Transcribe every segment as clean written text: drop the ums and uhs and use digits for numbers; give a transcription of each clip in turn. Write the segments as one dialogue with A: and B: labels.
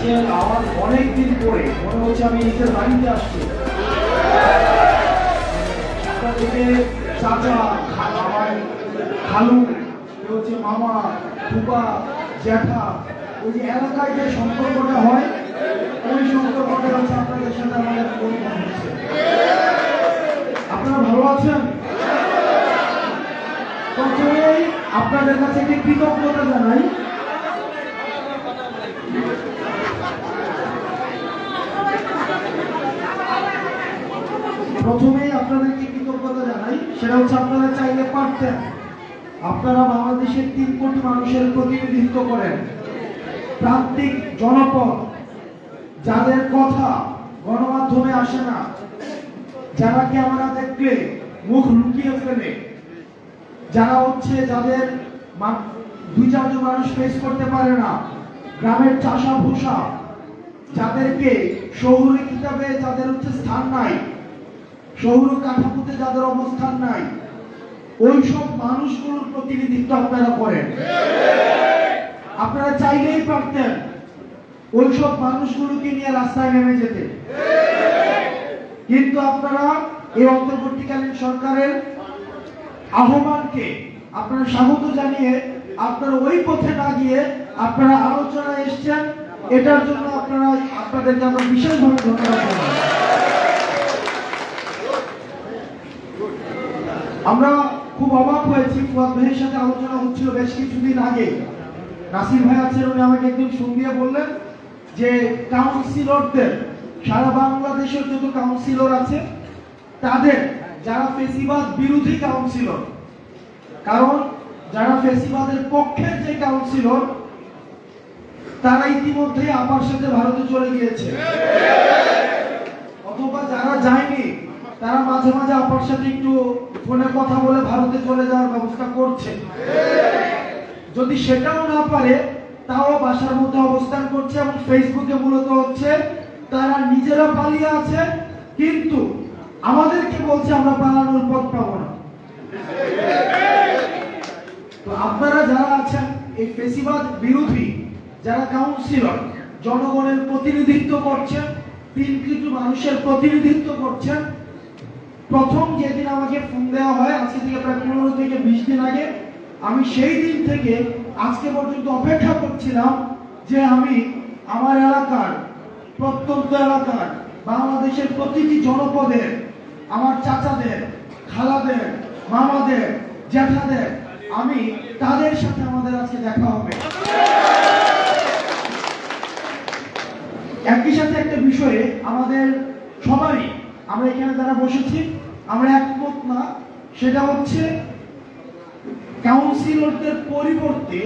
A: আজকের আমার অনেকদিন পরে মনে হচ্ছে আমি নিজের বাড়িতে আসছি। আপনাদেরকে চাচা, আমার খালু, কেউ হচ্ছে মামা, ফুপা, জ্যাঠা, ওই যে এলাকায় যে সম্পর্কটা হয় ওই সম্পর্কটা হচ্ছে আপনাদের সাথে আমাদের অনুভব হচ্ছে। আপনারা ভালো আছেন? প্রথমেই আপনাদের কাছে একটি কৃতজ্ঞতা জানাই। প্রথমেই আপনাদেরকে কৃতজ্ঞতা জানাই, সেটা হচ্ছে আপনারা চাইলে পারতেন। আপনারা বাংলাদেশের 3 কোটি মানুষের প্রতিনিধিত্ব করেন, প্রান্তিক জনপদ, যাদের কথা গণমাধ্যমে আসে না, যারা ক্যামেরা দেখলে মুখ লুকিয়ে ফেলে, যারা হচ্ছে যাদের 2-4 জন মানুষ ফেস করতে পারে না, গ্রামের চাষা ভূষা, যাদেরকে শহুরে কিতাবে যাদের হচ্ছে স্থান নাই, শহুর কাঠামোতে যাদের অবস্থান নাই, ওই সব মানুষগুলোর প্রতিনিধিত্ব আপনারা করেন। আপনারা চাইলেই পারতেন ওই সব মানুষগুলোকে নিয়ে রাস্তায় নেমে যেতে, কিন্তু আপনারা এই অন্তর্বর্তীকালীন সরকারের আহ্বানকে আপনারা স্বাগত জানিয়ে আপনারা ওই পথে না গিয়ে আপনারা আলোচনায় এসেছেন। এটার জন্য আপনাদেরকে আমরা বিশেষভাবে ধন্যবাদ জানাই। আমরা খুব অবাক হয়েছি, ফুয়াদ ভাইয়ের সাথে আলোচনা হচ্ছিল বেশ কিছুদিন আগে। নাসির ভাই আছেন, উনি আমাকে একদিন ফোন দিয়ে বললেন যে কাউন্সিলরদের, সারা বাংলাদেশের যত কাউন্সিলর আছে তাদের, যারা ফেসিবাদ বিরোধী কাউন্সিলর, কারণ যারা ফেসিবাদের পক্ষের যে কাউন্সিলর তারা ইতিমধ্যে আপার সাথে ভারতে চলে গিয়েছে, অথবা যারা যায়নি তারা মাঝে মাঝে আপার সাথে একটু ফোনে কথা বলে ভারতে চলে যাওয়ার ব্যবস্থা করছে। যদি সেটাও না পারে তাও বাসার মধ্যে অবস্থান করছে এবং ফেসবুকে মূলত হচ্ছে তারা নিজেরা পালিয়ে আছে, কিন্তু আমাদেরকে বলছে আমরা পালানোর পথ পাবো না। তো আপনারা যারা আছেন এই ফেসিবাদ বিরোধী যারা কাউন্সিলর, জনগণের প্রতিনিধিত্ব করছেন, 3 কোটি মানুষের প্রতিনিধিত্ব করছেন, প্রথম যেদিন আমাকে ফোন দেওয়া হয় আজকে থেকে প্রায় 15 থেকে 20 দিন আগে, আমি সেই দিন থেকে আজকে পর্যন্ত অপেক্ষা করছিলাম যে আমি আমার এলাকার, প্রত্যন্ত এলাকার, বাংলাদেশের প্রতিটি জনপদের আমার চাচাদের, খালাদের, মামাদের, জ্যাঠাদের, আমি তাদের সাথে আমাদের আজকে দেখা হবে। একই সাথে একটা বিষয়ে আমাদের সবারই, আমরা এখানে যারা বসেছি আমরা একমত না, সেটা হচ্ছে কাউন্সিলরদের পরিবর্তে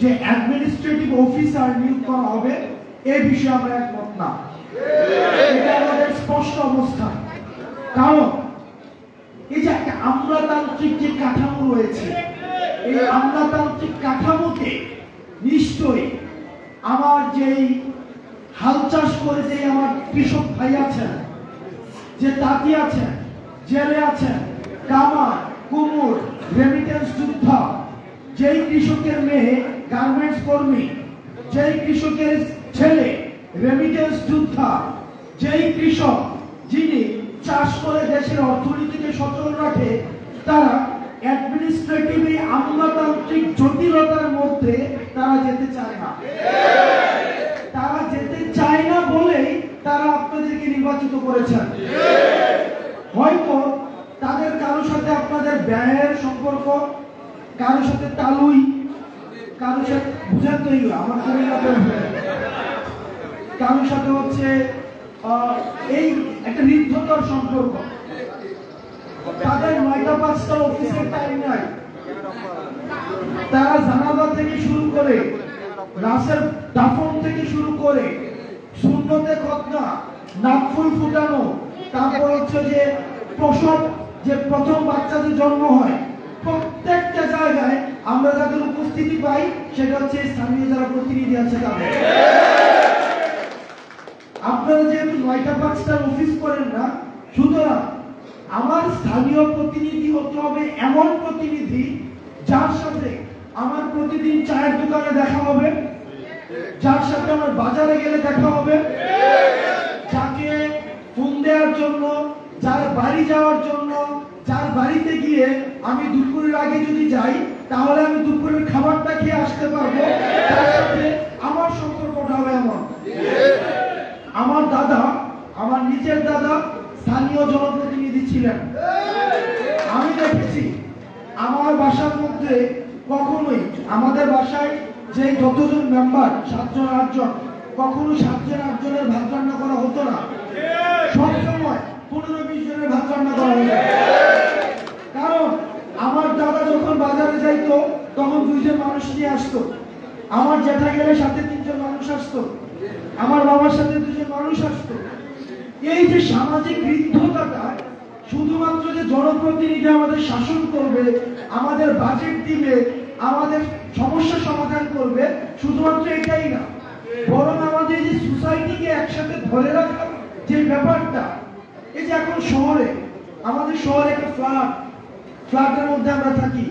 A: যে অ্যাডমিনিস্ট্রেটিভ অফিসার নিয়োগ করা হবে এই বিষয়ে আমরা একমত না। এটা আমাদের স্পষ্ট অবস্থান। কারণ এই যে একটা আমলাতান্ত্রিক যে কাঠামো রয়েছে, এই আমলাতান্ত্রিক কাঠামোতে নিশ্চয়ই আমার যেই হাল চাষ করে যে আমার কৃষক ভাই আছেন, যে তাঁতি আছেন, জেলে আছেন, কামার, কুমুর, রেমিটেন্স যোদ্ধা, যেই কৃষকের মেয়ে গার্মেন্টস কর্মী, যেই কৃষকের ছেলে রেমিটেন্স যোদ্ধা, যেই কৃষক যিনি চাষ করে দেশের অর্থনীতিকে সচল রাখে, তারা অ্যাডমিনিস্ট্রেটিভ এই আমলাতান্ত্রিক জটিলতার মধ্যে তারা যেতে চায় না। তারা যেতে চায় না বলেই তারা আপনাদেরকে নির্বাচিত করেছেন। হয়তো তাদের কারোর সাথে আপনাদের ব্যয়ের সম্পর্ক, কারোর সাথে তালুই, কারোর সাথে বুঝেন তো, আমার কারোর সাথে হচ্ছে এই একটা নির্ভরতার সম্পর্ক। তাদের 9টা-5টা অফিসের টাইম নাই। তারা জানাজা থেকে শুরু করে, লাশের দাফন থেকে শুরু করে, সুন্নতে খতনা, নাকফুল ফুটানো, তারপর হচ্ছে যে প্রসব, যে প্রথম বাচ্চা যে জন্ম হয়, প্রত্যেকটা জায়গায় আমরা যাদের উপস্থিতি পাই সেটা হচ্ছে স্থানীয় যারা প্রতিনিধি আছে তাদের। আপনারা যেহেতু 9টা-5টা অফিস করেন না, সুতরাং আমার স্থানীয় প্রতিনিধি হতে হবে এমন প্রতিনিধি যার সাথে আমার প্রতিদিন চায়ের দোকানে দেখা হবে, যার সাথে আমার বাজারে গেলে দেখা হবে, যাকে ফোন দেওয়ার জন্য, যার বাড়ি যাওয়ার জন্য, যার বাড়িতে গিয়ে আমি দুপুরের আগে যদি যাই তাহলে আমি দুপুরের খাবারটা খেয়ে আসতে পারবো, তার সাথে আমার সম্পর্কটা হবে এমন। আমার দাদা, আমার নিজের দাদা স্থানীয় জনপ্রতিনিধি ছিলেন। আমি দেখেছি আমার বাসার মধ্যে কখনোই, আমাদের বাসায় যে যতজন মেম্বার 7 জন 8 জন, কখনো 7 জন 8 জনের ভাত রান্না করা হতো না, সবসময় 15-20 জনের ভাত রান্না করা হতো। কারণ আমার দাদা যখন বাজারে যাইতো তখন 2 জন মানুষ নিয়ে আসতো, আমার জ্যাঠা গেলে সাথে 3 জন মানুষ আসতো, আমার বাবার সাথে 2 জন মানুষ আসতো। এই যে সামাজিক ঋদ্ধতাটা, শুধুমাত্র যে জনপ্রতিনিধি আমাদের শাসন করবে, আমাদের বাজেট দিবে, আমাদের সমস্যা সমাধান করবে, শুধুমাত্র এটাই না, বরং আমাদের যে সোসাইটিকে একসাথে ধরে রাখার যে ব্যাপারটা, এই যে এখন শহরে, আমাদের শহরে একটা ফ্ল্যাটের মধ্যে আমরা থাকি,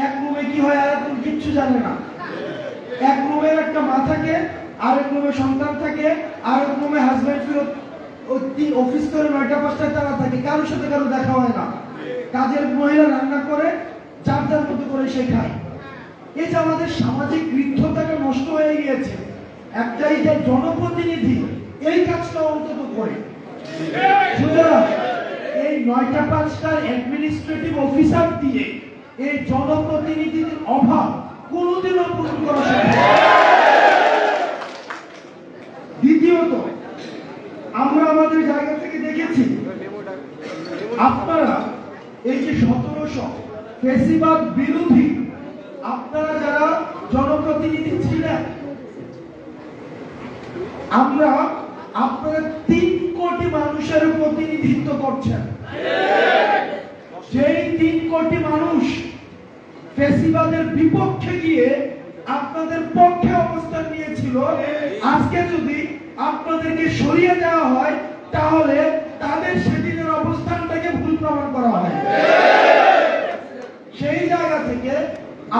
A: এক রুমে কি হয় আর এখন কিচ্ছু জানে না। এক রুমে একটা মা থাকে, আরেক রুমে সন্তান থাকে, আরেক রুমে হাজবেন্ড ফিরত অফিস করে 9টা-5টায় তারা থাকে, কারোর সাথে কারো দেখা হয় না। কাজের মহিলা রান্না করে যার যার মতো করে সে খায়। এই যে আমাদের সামাজিক ঋদ্ধতাটা নষ্ট হয়ে গিয়েছে, একটাই যে জনপ্রতিনিধি এই কাজটা অন্তত করে। সুতরাং এই 9টা-5টার অ্যাডমিনিস্ট্রেটিভ অফিসার দিয়ে এই জনপ্রতিনিধির অভাব কোনোদিনও পূরণ করা সম্ভব না। দ্বিতীয়ত, আমরা আমাদের জায়গা থেকে দেখেছি আপনারা এই যে 1700 ফ্যাসিবাদ বিরোধী আপনারা যারা জনপ্রতিনিধি ছিলেন, আমরা আপনারা 3 কোটি মানুষের প্রতিনিধিত্ব করছেন। সেই 3 কোটি মানুষ ফ্যাসিবাদের বিপক্ষে গিয়ে আপনাদের পক্ষে অবস্থান নিয়েছিল। আজকে যদি আপনাদেরকে সরিয়ে দেওয়া হয় তাহলে তাদের সেদিনের অবস্থানটাকে ভুল প্রমাণ করা হয়। সেই জায়গা থেকে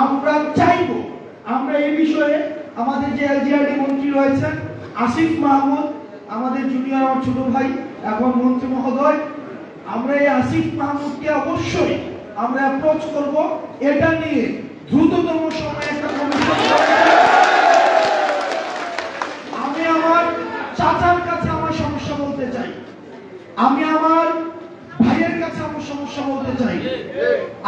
A: আমরা চাইব, আমরা এই বিষয়ে আমাদের যে এলজিআরডি মন্ত্রী রয়েছেন আসিফ মাহমুদ, আমাদের জুনিয়র আমার ছোট ভাই এখন মন্ত্রী মহোদয়, আমরা এই আসিফ মাহমুদকে অবশ্যই আমরা অ্যাপ্রোচ করব এটা নিয়ে দ্রুততম সময়ে একটা কমিশন। আমি আমার চাচার কাছে আমার সমস্যা বলতে চাই, আমি আমার ভাইয়ের কাছে আমার সমস্যা বলতে চাই,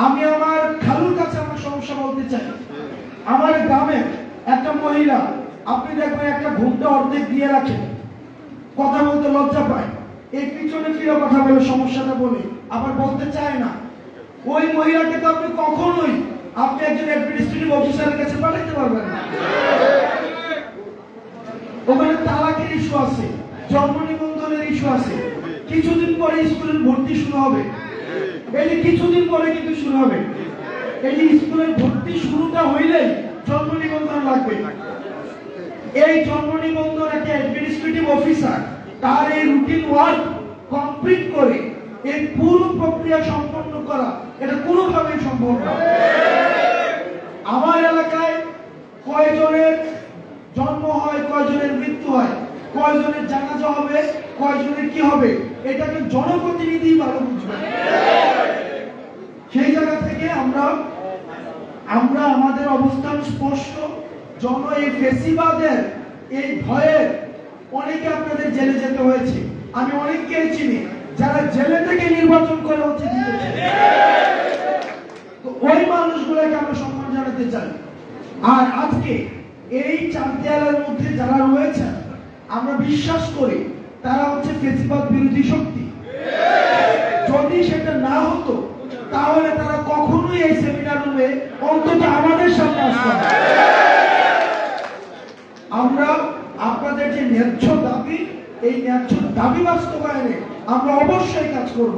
A: আমি আমার খালুর কাছে আমার সমস্যা বলতে চাই। আমার গ্রামের একটা মহিলা, আপনি দেখবেন একটা ঘুমটা অর্ধেক দিয়ে রাখেন, কথা বলতে লজ্জা পায়, এই পিছনে ফিরে কথা বলে সমস্যাটা বলে আবার বলতে চায় না। ওই মহিলাকে তো আপনি কখনোই আপনি একজন অ্যাডমিনিস্ট্রেটিভ অফিসারের কাছে পাঠাতে পারবেন না। ওখানে তালাকের ইস্যু আছে, জন্ম নিবন্ধনের ইস্যু আছে, কিছুদিন পরে স্কুলের ভর্তি শুরু হবে, এই যে কিছুদিন পরে কিন্তু শুরু হবে, এই যে স্কুলের ভর্তি শুরুটা হইলেই জন্ম নিবন্ধন লাগবে। এই জন্ম নিবন্ধন একটা অ্যাডমিনিস্ট্রেটিভ অফিসার তার এই রুটিন ওয়ার্ক কমপ্লিট করে এই পুরো প্রক্রিয়া সম্পন্ন করা এটা কোনোভাবেই সম্ভব না। আমার এলাকায় কয়জনের জন্ম হয়, কয়জনের মৃত্যু হয়, কয়জনের জানাজা হবে, কয়জনের কি হবে, এটাকে জনপ্রতিনিধি ভালো বুঝবে। সেই জায়গা থেকে আমরা আমাদের অবস্থান স্পষ্ট। এই ফ্যাসিবাদের এই ভয়ে অনেকে আপনাদের জেলে যেতে হয়েছে, আমি অনেককে চিনি যারা জেলে থেকে নির্বাচন করে হচ্ছে জিতেছে। তো ওই মানুষগুলোকে আমরা সম্মান জানাতে চাই। আর আজকে এই 4 দেয়ালের মধ্যে যারা রয়েছেন, আমরা বিশ্বাস করি তারা হচ্ছে ফ্যাসিবাদ বিরোধী শক্তি। যদি সেটা না হতো তাহলে তারা কখনোই এই সেমিনার রুমে অন্তত আমাদের সামনে আসতো না। আমরা আপনাদের যে ন্যায্য দাবি, এই ন্যায্য দাবি বাস্তবায়নে আমরা অবশ্যই কাজ করব।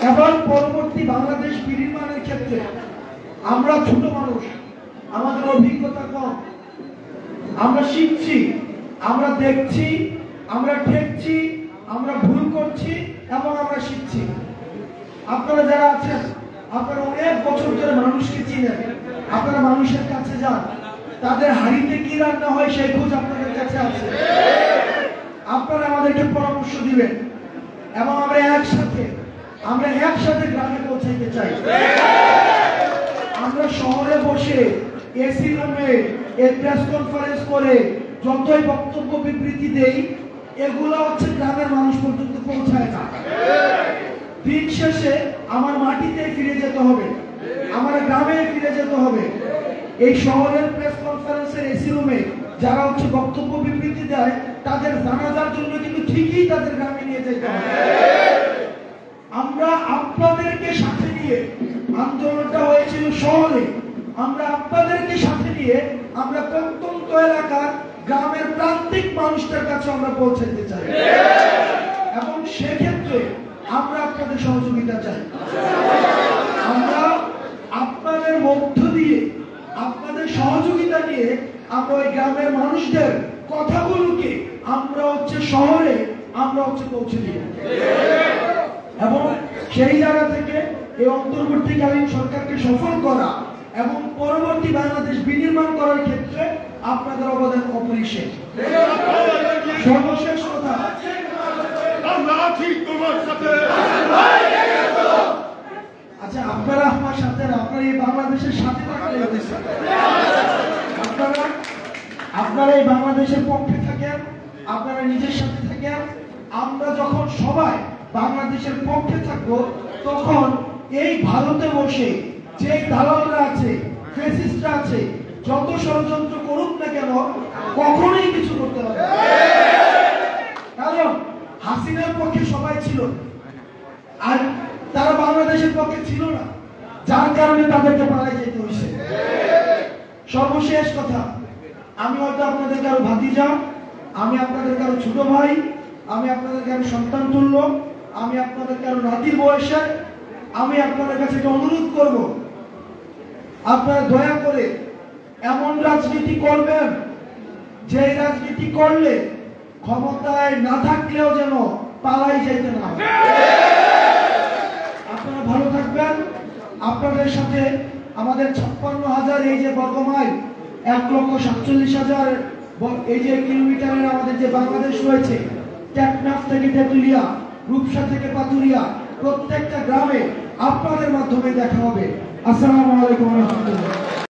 A: এবার পরবর্তী বাংলাদেশ বিনির্মাণের ক্ষেত্রে আমরা ছোট মানুষ, আমাদের অভিজ্ঞতা কম, আমরা শিখছি, আমরা দেখছি, আমরা ঠেকছি, আমরা ভুল করছি এবং আমরা শিখছি। আপনারা যারা আছেন, আপনারা অনেক বছর ধরে মানুষকে চিনেন, আপনারা মানুষের কাছে যান, তাদের হাড়িতে কি রান্না হয় সেই খোঁজ আপনাদের কাছে আছে। আপনারা আমাদেরকে পরামর্শ দিবেন এবং আমরা একসাথে গ্রামে পৌঁছাইতে চাই। আমরা শহরে বসে এসি রুমে প্রেস কনফারেন্স করে যতই বক্তব্য বিবৃতি দেই, এগুলো হচ্ছে গ্রামের মানুষ পর্যন্ত পৌঁছায় না। দিন শেষে আমার মাটিতে ফিরে যেতে হবে, আমার গ্রামে ফিরে যেতে হবে। এই শহরের প্রেস কনফারেন্সের এসি রুমে যারা হচ্ছে বক্তব্য বিবৃতি দেয়, তাদের জানাজার জন্য কিন্তু ঠিকই তাদের গ্রামে নিয়ে যেতে হবে। আমরা আপনাদেরকে সাথে নিয়ে, আন্দোলনটা হয়েছিল শহরে, আমরা আপনাদেরকে সাথে নিয়ে আমরা প্রত্যন্ত এলাকার গ্রামের প্রান্তিক মানুষদের কাছে আমরা পৌঁছাতে চাই এবং সেক্ষেত্রে আমরা আপনাদের সহযোগিতা চাই। আমরা আপনাদের মধ্য দিয়ে, আপনাদের সহযোগিতা নিয়ে আমরা ওই গ্রামের মানুষদের কথাগুলোকে আমরা হচ্ছে শহরে আমরা হচ্ছে পৌঁছে দিব এবং সেই জায়গা থেকে এই অন্তর্বর্তীকালীন সরকারকে সফল করা এবং পরবর্তী বাংলাদেশ বিনির্মাণ করার ক্ষেত্রে আপনাদের অবদান অপরিসীম। সর্বশেষ কথা, আচ্ছা আপনারা আমার সাথে, আপনারা এই বাংলাদেশের সাথে থাকলে আপনারা এই বাংলাদেশের পক্ষে থাকেন, আপনারা নিজের সাথে থাকেন। আমরা যখন সবাই বাংলাদেশের পক্ষে থাকবো, তখন এই ভারতে বসে যে দালালরা আছে, ফ্যাসিস্টরা আছে, যত ষড়যন্ত্র করুক না কেন, কখনোই কিছু করতে পারবে না। কারণ হাসিনার পক্ষে সবাই ছিল আর তারা বাংলাদেশের পক্ষে ছিল না, যার কারণে তাদেরকে পালিয়ে যেতে হয়েছে। সর্বশেষ কথা, আমি হয়তো আপনাদের কারো ভাতিজা, আমি আপনাদের কারো ছোট ভাই, আমি আপনাদের কারো সন্তান তুল্য, আমি আপনাদের কারো নাতির বয়সে, আমি আপনাদের কাছে একটা অনুরোধ করব, আপনারা দয়া করে এমন রাজনীতি করবেন যে রাজনীতি করলে ক্ষমতায় না থাকলেও যেন পালাই যেতে না হয়। আপনারা ভালো থাকবেন। আপনাদের সাথে আমাদের 56,000 এই যে বর্গমাইল, 1,47,000 এই যে কিলোমিটারের আমাদের যে বাংলাদেশ রয়েছে, টেকনাফ থেকে তেতুলিয়া, রূপসা থেকে পাতুরিয়া, প্রত্যেকটা গ্রামে আপনাদের মাধ্যমে দেখা হবে। আসসালামু আলাইকুম ওয়া রাহমাতুল্লাহ।